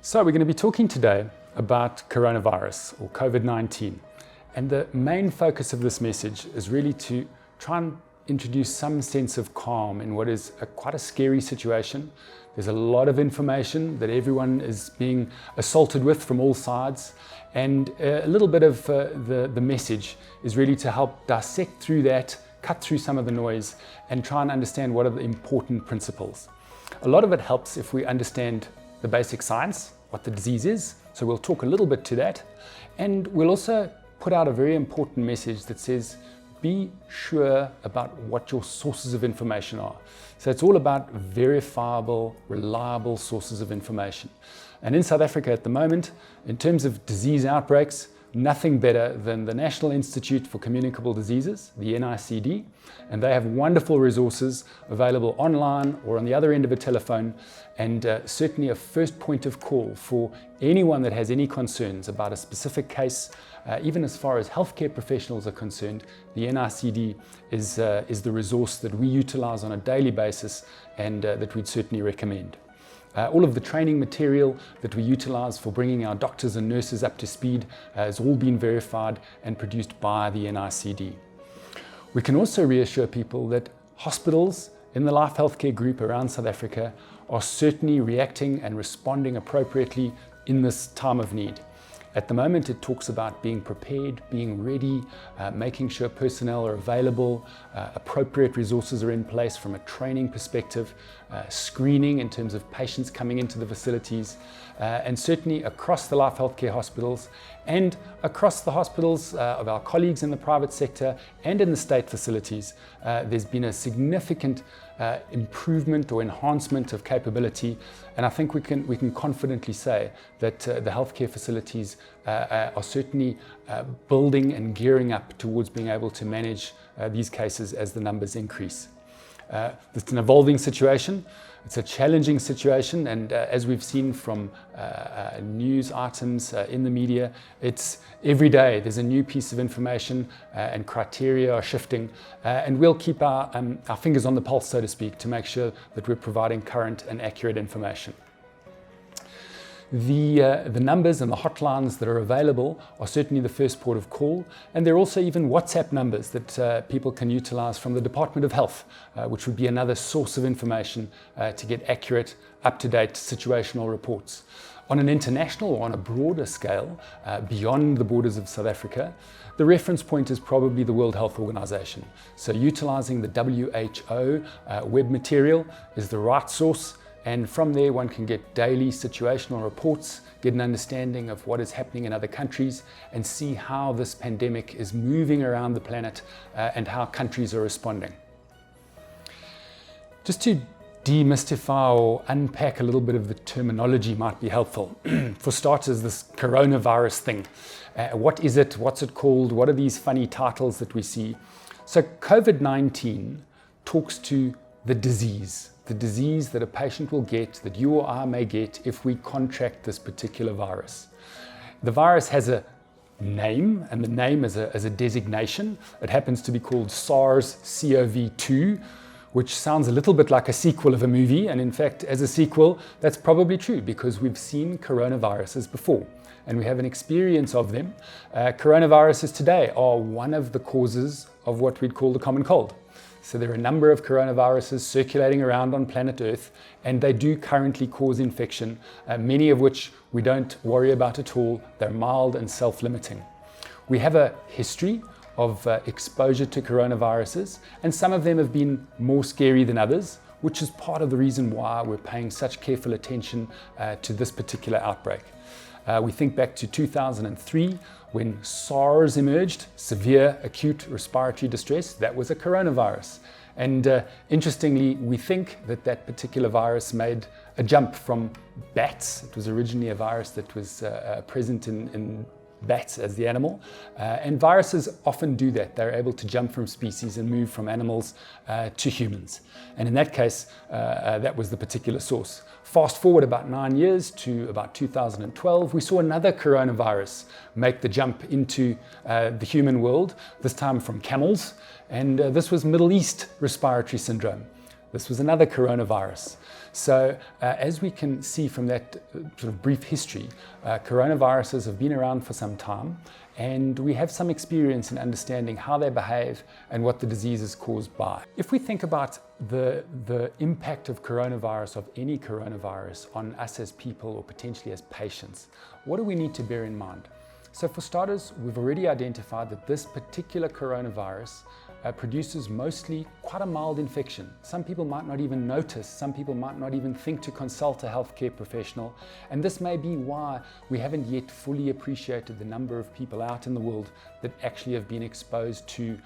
So we're going to be talking today about coronavirus or COVID-19. And the main focus of this message is really to try and introduce some sense of calm in what is quite a scary situation. There's a lot of information that everyone is being assaulted with from all sides. And a little bit of the message is really to help dissect through that, cut through some of the noise, and try and understand what are the important principles. A lot of it helps if we understand the basic science, what the disease is. So we'll talk a little bit to that. And we'll also put out a very important message that says, be sure about what your sources of information are. So it's all about verifiable, reliable sources of information. And in South Africa at the moment, in terms of disease outbreaks, nothing better than the National Institute for Communicable Diseases, the NICD, and they have wonderful resources available online or on the other end of a telephone, and certainly a first point of call for anyone that has any concerns about a specific case. Even as far as healthcare professionals are concerned, the NICD is the resource that we utilize on a daily basis and that we'd certainly recommend. All of the training material that we utilize for bringing our doctors and nurses up to speed has all been verified and produced by the NICD. We can also reassure people that hospitals in the Life Healthcare Group around South Africa are certainly reacting and responding appropriately in this time of need. At the moment, it talks about being prepared, being ready, making sure personnel are available, appropriate resources are in place from a training perspective, screening in terms of patients coming into the facilities, and certainly across the Life Healthcare hospitals and across the hospitals of our colleagues in the private sector and in the state facilities, there's been a significant improvement or enhancement of capability, and I think we can confidently say that the healthcare facilities are certainly building and gearing up towards being able to manage these cases as the numbers increase. It's an evolving situation. It's a challenging situation, and as we've seen from news items in the media, it's every day there's a new piece of information and criteria are shifting, and we'll keep our fingers on the pulse, so to speak, to make sure that we're providing current and accurate information. The numbers and the hotlines that are available are certainly the first port of call, and there are also even WhatsApp numbers that people can utilize from the Department of Health, which would be another source of information to get accurate, up-to-date situational reports. On an international or on a broader scale, beyond the borders of South Africa, the reference point is probably the World Health Organization. So utilizing the WHO web material is the right source. And from there, one can get daily situational reports, get an understanding of what is happening in other countries, and see how this pandemic is moving around the planet and how countries are responding. Just to demystify or unpack a little bit of the terminology might be helpful. For starters, this coronavirus thing. What is it? What's it called? What are these funny titles that we see? So COVID-19 talks to the disease that a patient will get, that you or I may get if we contract this particular virus. The virus has a name, and the name is a designation. It happens to be called SARS-CoV-2, which sounds a little bit like a sequel of a movie, and in fact, as a sequel, that's probably true because we've seen coronaviruses before, and we have an experience of them. Coronaviruses today are one of the causes of what we'd call the common cold. So there are a number of coronaviruses circulating around on planet Earth, and they do currently cause infection, many of which we don't worry about at all. They're mild and self-limiting. We have a history of exposure to coronaviruses, and some of them have been more scary than others, which is part of the reason why we're paying such careful attention to this particular outbreak. We think back to 2003 when SARS emerged, severe acute respiratory distress. That was a coronavirus. And interestingly, we think that that particular virus made a jump from bats. It was originally a virus that was present in bats as the animal. And viruses often do that. They're able to jump from species and move from animals to humans. And in that case, that was the particular source. Fast forward about 9 years to about 2012, we saw another coronavirus make the jump into the human world, this time from camels. And this was Middle East respiratory syndrome. this was another coronavirus. So as we can see from that sort of brief history, coronaviruses have been around for some time, and we have some experience in understanding how they behave and what the disease is caused by. If we think about the impact of coronavirus, of any coronavirus, on us as people or potentially as patients, what do we need to bear in mind? So for starters, we've already identified that this particular coronavirus produces mostly quite a mild infection. Some people might not even notice, some people might not even think to consult a healthcare professional, and this may be why we haven't yet fully appreciated the number of people out in the world that actually have been exposed to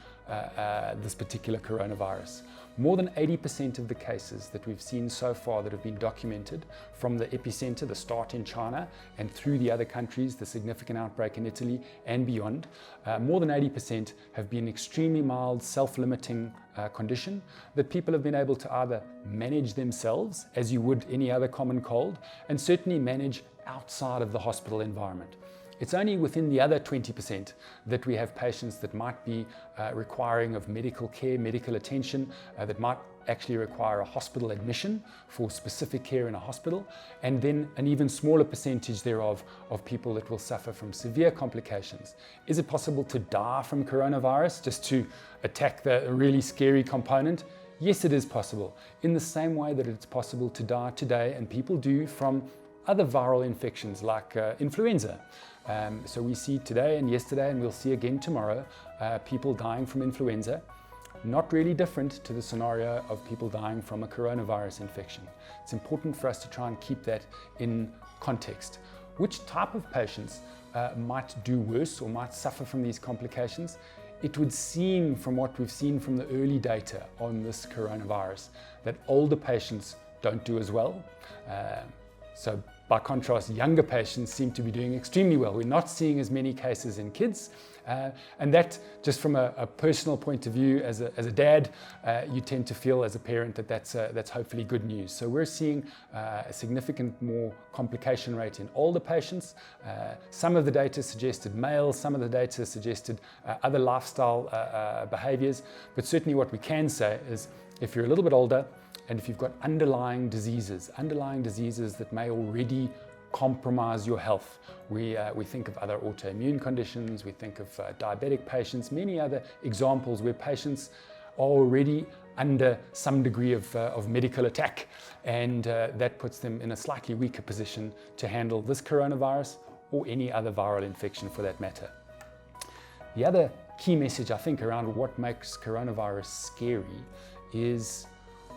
this particular coronavirus. More than 80% of the cases that we've seen so far that have been documented from the epicenter, the start in China, and through the other countries, the significant outbreak in Italy and beyond, more than 80% have been extremely mild, self-limiting condition that people have been able to either manage themselves as you would any other common cold, and certainly manage outside of the hospital environment. It's only within the other 20% that we have patients that might be requiring of medical care, medical attention, that might actually require a hospital admission for specific care in a hospital, and then an even smaller percentage thereof of people that will suffer from severe complications. Is it possible to die from coronavirus, just to attack the really scary component? Yes, it is possible, in the same way that it's possible to die today, and people do, from other viral infections like influenza. So we see today and yesterday, and we'll see again tomorrow, people dying from influenza. Not really different to the scenario of people dying from a coronavirus infection. It's important for us to try and keep that in context. Which type of patients might do worse or might suffer from these complications? It would seem, from what we've seen from the early data on this coronavirus, that older patients don't do as well. So by contrast, younger patients seem to be doing extremely well. We're not seeing as many cases in kids. And that, just from a personal point of view, as a dad, you tend to feel as a parent that that's hopefully good news. So we're seeing a significant more complication rate in older patients. Some of the data suggested males, some of the data suggested other lifestyle behaviors. But certainly what we can say is, if you're a little bit older, and if you've got underlying diseases that may already compromise your health. We think of other autoimmune conditions, we think of diabetic patients, many other examples where patients are already under some degree of medical attack, and that puts them in a slightly weaker position to handle this coronavirus or any other viral infection for that matter. The other key message, I think, around what makes coronavirus scary is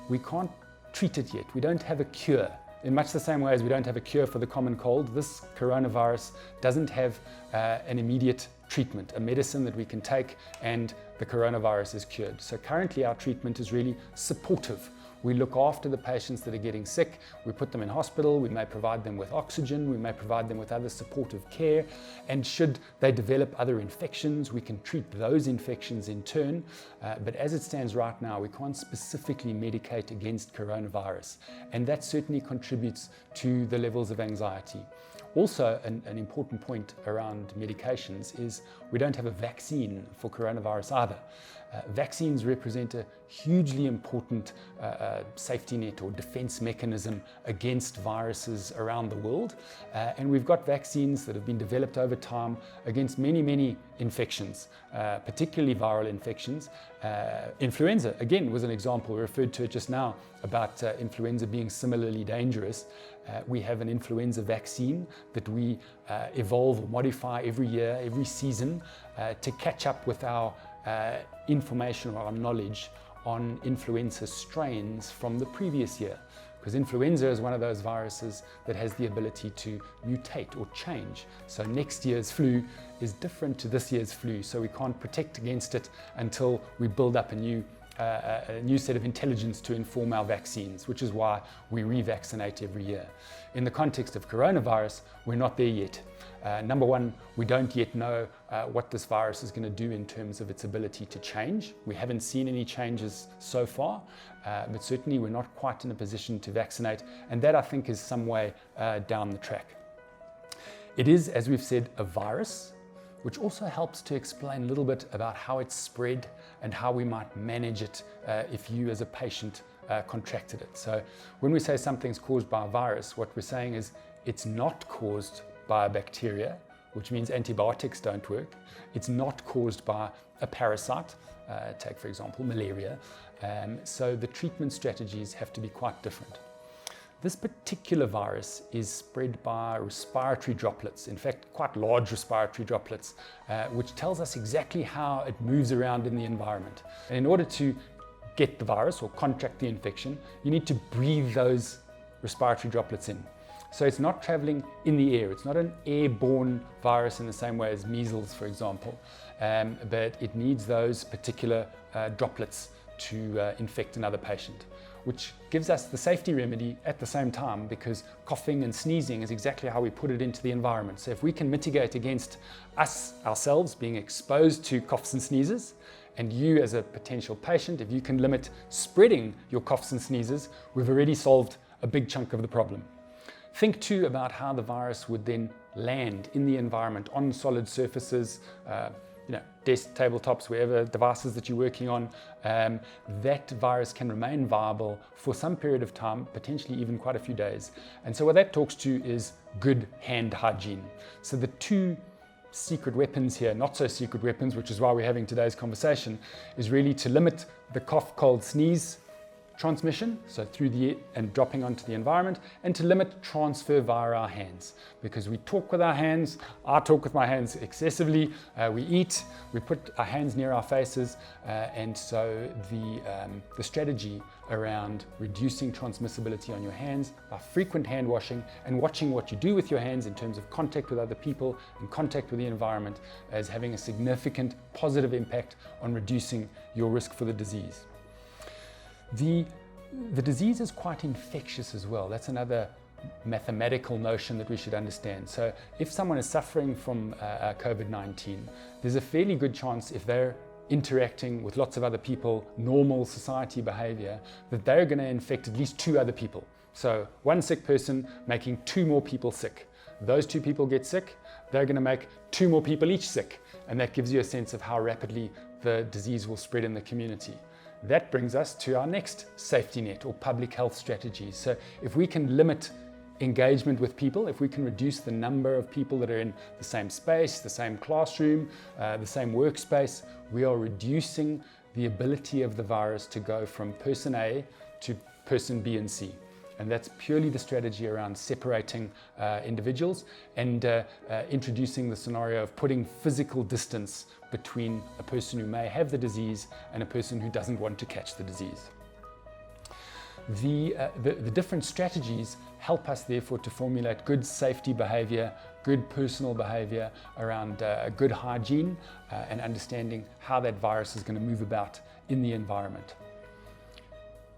we can't treat it yet. We don't have a cure. In much the same way as we don't have a cure for the common cold, this coronavirus doesn't have an immediate treatment, a medicine that we can take and the coronavirus is cured. So currently our treatment is really supportive. We look after the patients that are getting sick. We put them in hospital. We may provide them with oxygen. We may provide them with other supportive care. And should they develop other infections, we can treat those infections in turn. But as it stands right now, we can't specifically medicate against coronavirus. And that certainly contributes to the levels of anxiety. Also, an important point around medications is we don't have a vaccine for coronavirus either. Vaccines represent a hugely important safety net or defense mechanism against viruses around the world. And we've got vaccines that have been developed over time against many infections, particularly viral infections. Influenza, again, was an example. We referred to it just now about influenza being similarly dangerous. We have an influenza vaccine that we evolve or modify every year, every season, to catch up with our information or our knowledge on influenza strains from the previous year. Because influenza is one of those viruses that has the ability to mutate or change. So next year's flu is different to this year's flu, so we can't protect against it until we build up a new set of intelligence to inform our vaccines, which is why we revaccinate every year. In the context of coronavirus, we're not there yet. Number one, we don't yet know what this virus is going to do in terms of its ability to change. We haven't seen any changes so far, but certainly we're not quite in a position to vaccinate, and that, I think, is some way down the track. It is, as we've said, a virus, which also helps to explain a little bit about how it's spread and how we might manage it if you as a patient contracted it. So when we say something's caused by a virus, what we're saying is it's not caused by a bacteria, which means antibiotics don't work. It's not caused by a parasite, take for example malaria. So the treatment strategies have to be quite different. This particular virus is spread by respiratory droplets, in fact quite large respiratory droplets, which tells us exactly how it moves around in the environment. And in order to get the virus or contract the infection, you need to breathe those respiratory droplets in. So it's not traveling in the air. It's not an airborne virus in the same way as measles, for example, but it needs those particular droplets to infect another patient, which gives us the safety remedy at the same time, because coughing and sneezing is exactly how we put it into the environment. So if we can mitigate against us ourselves being exposed to coughs and sneezes, and you as a potential patient, if you can limit spreading your coughs and sneezes, we've already solved a big chunk of the problem. Think too about how the virus would then land in the environment on solid surfaces, desk, tabletops, wherever devices that you're working on. That virus can remain viable for some period of time, potentially even quite a few days. And so what that talks to is good hand hygiene. So the two secret weapons here, not so secret weapons, which is why we're having today's conversation, is really to limit the cough, cold, sneeze transmission, so through the air and dropping onto the environment, and to limit transfer via our hands, because we talk with our hands. I talk with my hands excessively. We eat, we put our hands near our faces, and so the strategy around reducing transmissibility on your hands by frequent hand washing and watching what you do with your hands in terms of contact with other people and contact with the environment is having a significant positive impact on reducing your risk for the disease. The disease is quite infectious as well. That's another mathematical notion that we should understand. So if someone is suffering from COVID-19, there's a fairly good chance, if they're interacting with lots of other people, normal society behavior, that they're going to infect at least 2 other people. So one sick person making 2 more people sick. Those 2 people get sick, they're going to make 2 more people each sick. And that gives you a sense of how rapidly the disease will spread in the community. That brings us to our next safety net or public health strategies. So if we can limit engagement with people, if we can reduce the number of people that are in the same space, the same classroom, the same workspace, we are reducing the ability of the virus to go from person A to person B and C. And that's purely the strategy around separating individuals and introducing the scenario of putting physical distance between a person who may have the disease and a person who doesn't want to catch the disease. The different strategies help us therefore to formulate good safety behavior, good personal behavior around good hygiene and understanding how that virus is going to move about in the environment.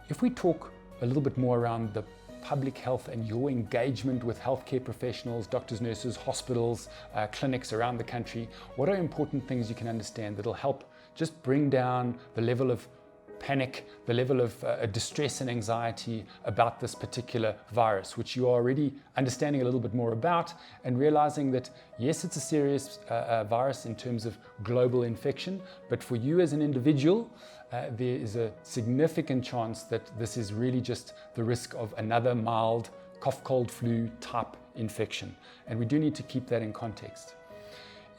If we talk a little bit more around the public health and your engagement with healthcare professionals, doctors, nurses, hospitals, clinics around the country, what are important things you can understand that'll help just bring down the level of panic, the level of distress and anxiety about this particular virus, which you are already understanding a little bit more about, and realizing that yes, it's a serious virus in terms of global infection, but for you as an individual, there is a significant chance that this is really just the risk of another mild cough, cold, flu type infection. And we do need to keep that in context.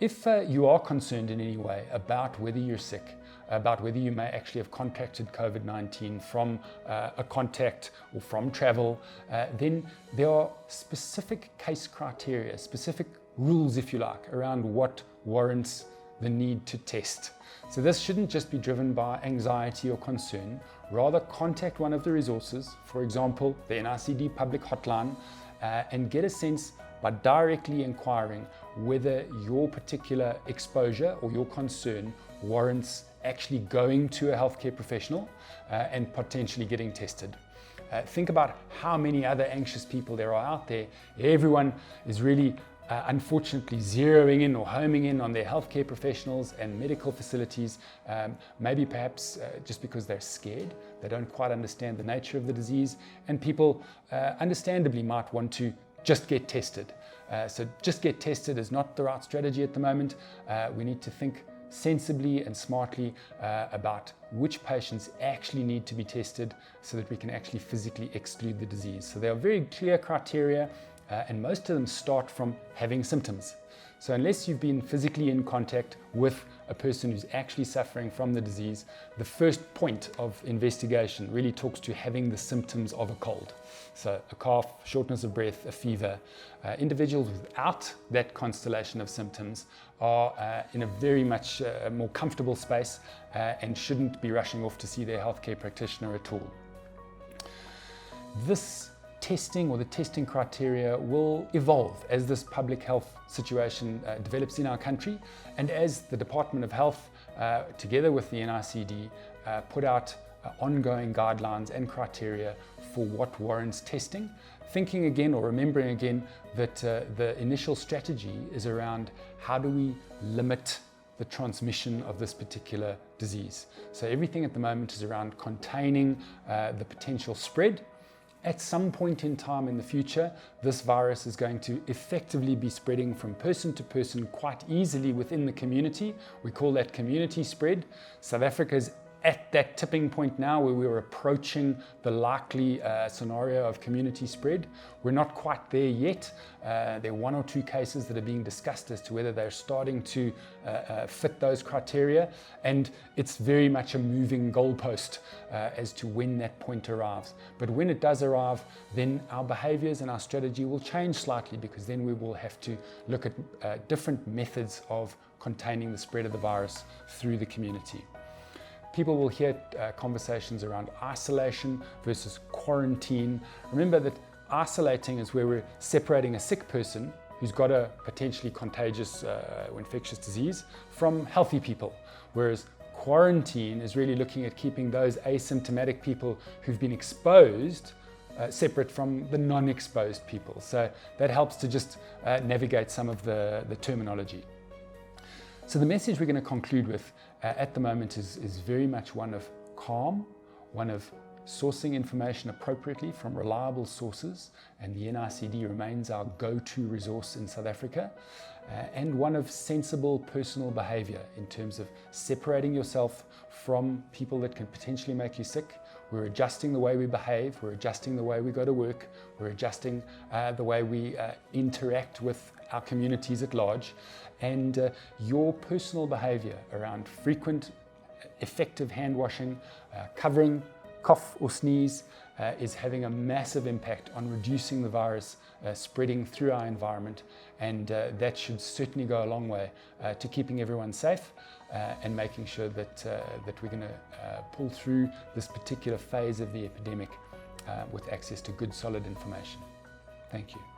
If you are concerned in any way about whether you're sick, about whether you may actually have contracted COVID-19 from a contact or from travel, then there are specific case criteria, specific rules, if you like, around what warrants the need to test. So this shouldn't just be driven by anxiety or concern. Rather, contact one of the resources, for example, the NICD public hotline, and get a sense by directly inquiring whether your particular exposure or your concern warrants actually going to a healthcare professional and potentially getting tested. Think about how many other anxious people there are out there. Everyone is really unfortunately zeroing in or homing in on their healthcare professionals and medical facilities, maybe perhaps just because they're scared, they don't quite understand the nature of the disease, and people understandably might want to just get tested. So just get tested is not the right strategy at the moment. We need to think sensibly and smartly about which patients actually need to be tested so that we can actually physically exclude the disease. So there are very clear criteria, and most of them start from having symptoms. So unless you've been physically in contact with a person who's actually suffering from the disease, the first point of investigation really talks to having the symptoms of a cold. So a cough, shortness of breath, a fever. Individuals without that constellation of symptoms are in a very much more comfortable space and shouldn't be rushing off to see their healthcare practitioner at all. This testing or the testing criteria will evolve as this public health situation develops in our country, and as the Department of Health together with the NICD put out ongoing guidelines and criteria for what warrants testing, thinking again or remembering again that the initial strategy is around how do we limit the transmission of this particular disease. So everything at the moment is around containing the potential spread. At some point in time in the future, this virus is going to effectively be spreading from person to person quite easily within the community. We call that community spread. South Africa is at that tipping point now where we're approaching the likely scenario of community spread. We're not quite there yet. There are one or two cases that are being discussed as to whether they're starting to fit those criteria, and it's very much a moving goalpost as to when that point arrives. But when it does arrive, then our behaviors and our strategy will change slightly, because then we will have to look at different methods of containing the spread of the virus through the community. People will hear conversations around isolation versus quarantine. Remember that isolating is where we're separating a sick person who's got a potentially contagious or infectious disease from healthy people, whereas quarantine is really looking at keeping those asymptomatic people who've been exposed separate from the non-exposed people. So that helps to just navigate some of the terminology. So the message we're going to conclude with at the moment is very much one of calm, one of sourcing information appropriately from reliable sources, and the NICD remains our go-to resource in South Africa, and one of sensible personal behavior in terms of separating yourself from people that can potentially make you sick. We're adjusting the way we behave, we're adjusting the way we go to work, we're adjusting the way we interact with our communities at large, and your personal behavior around frequent, effective hand washing, covering cough or sneeze is having a massive impact on reducing the virus spreading through our environment, and that should certainly go a long way to keeping everyone safe and making sure that we're going to pull through this particular phase of the epidemic with access to good, solid information. Thank you.